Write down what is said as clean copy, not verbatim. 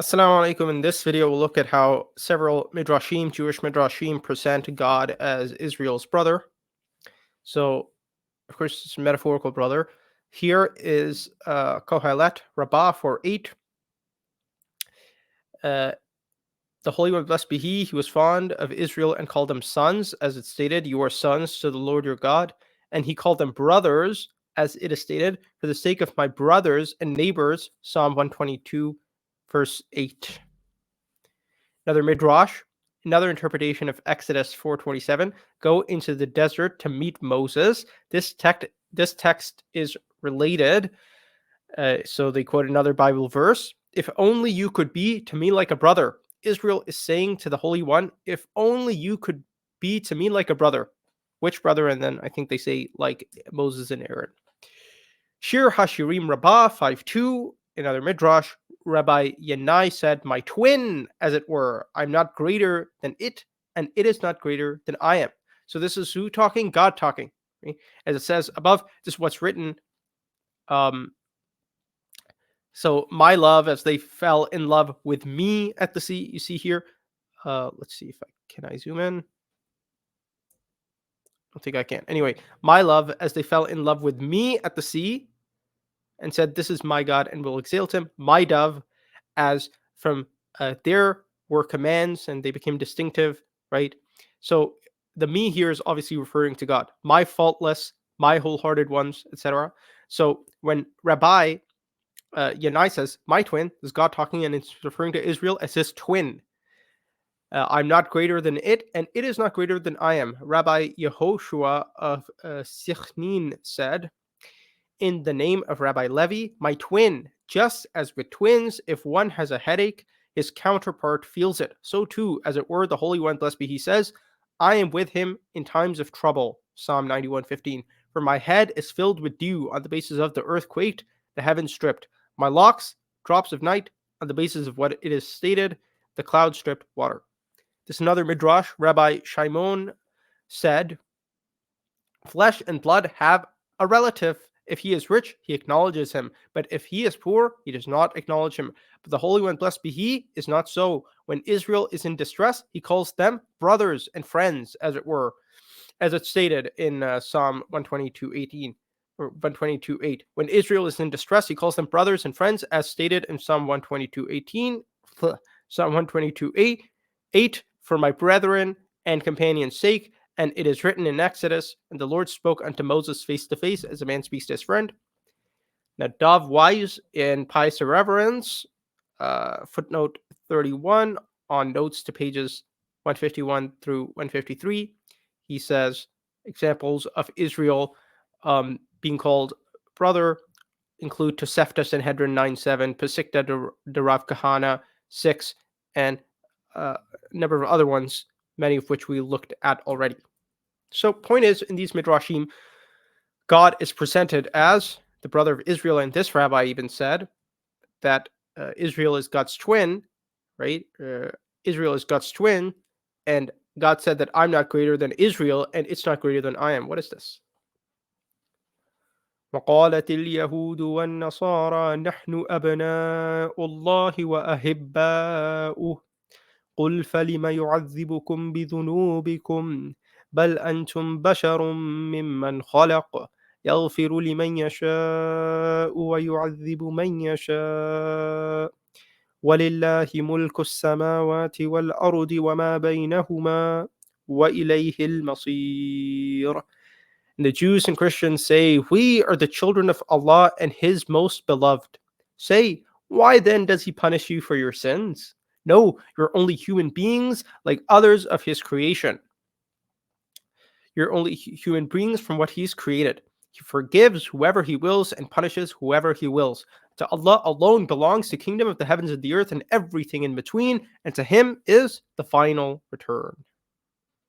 Assalamu alaikum. In this video, we'll look at how several midrashim, Jewish midrashim, present God as Israel's brother. So, of course, it's a metaphorical brother. Here is Kohelet Rabbah for 8. The Holy One, blessed be He was fond of Israel and called them sons, as it stated, "You are sons to the Lord your God." And He called them brothers, as it is stated, "For the sake of my brothers and neighbors," Psalm 122, verse 8. Another midrash, another interpretation of Exodus 4:27. Go into the desert to meet Moses. This text is related. So they quote another Bible verse. If only you could be to me like a brother. Israel is saying to the Holy One, if only you could be to me like a brother. Which brother? And then I think they say like Moses and Aaron. Shir Hashirim Rabbah 5:2. Another midrash. Rabbi Yanai said, my twin, as it were. I'm not greater than it, and it is not greater than I am. So this is who talking? God talking. Right? As it says above, this is what's written. So my love, as they fell in love with me at the sea. You see here. Let's see if I zoom in. I don't think I can. Anyway, my love, as they fell in love with me at the sea, and said, this is my God, and will exalt him. My dove, as from there were commands, and they became distinctive, right? So the me here is obviously referring to God. My faultless, my wholehearted ones, etc. So when Rabbi Yanai says, my twin, is God talking, and it's referring to Israel as his twin. I'm not greater than it, and it is not greater than I am. Rabbi Yehoshua of Sichnin said, in the name of Rabbi Levi, my twin, just as with twins, if one has a headache, his counterpart feels it. So too, as it were, the Holy One, blessed be He, says, I am with him in times of trouble. Psalm 91:15. For my head is filled with dew on the basis of the earth quaked, the heavens stripped. My locks, drops of night, on the basis of what it is stated, the cloud stripped water. This is another midrash. Rabbi Shimon said, flesh and blood have a relative. If he is rich, he acknowledges him. But if he is poor, he does not acknowledge him. But the Holy One, blessed be He, is not so. When Israel is in distress, He calls them brothers and friends, as it were, as it's stated in Psalm 122:18 or 122:8. When Israel is in distress, He calls them brothers and friends, as stated in Psalm 122:18, Psalm 122:8, for my brethren and companions' sake. And it is written in Exodus, and the Lord spoke unto Moses face to face, as a man speaks to his friend. Now, Dov Wise in Pious Irreverence, footnote 31, on notes to pages 151 through 153, he says examples of Israel being called brother include Tosefta Sanhedrin 9:7, Pesikta de Rav Kahana 6, and a number of other ones, many of which we looked at already. So, point is, in these midrashim, God is presented as the brother of Israel, and this rabbi even said that Israel is God's twin, right? Israel is God's twin, and God said that I'm not greater than Israel, and it's not greater than I am. What is this? وقالت اليهود والنصارى نحن أبناء الله وأحباؤه قل فلم يعذبكم بذنوبكم بل أنتم بشر ممن خلق يغفر لمن يشاء ويعذب من يشاء ولله ملك السماوات والأرض وما بينهما وإليه المصير. And the Jews and Christians say, we are the children of Allah and His most beloved. Say, why then does He punish you for your sins? No, you're only human beings like others of His creation. You're only human beings from what He's created. He forgives whoever He wills and punishes whoever He wills. To Allah alone belongs the kingdom of the heavens and the earth and everything in between, and to Him is the final return.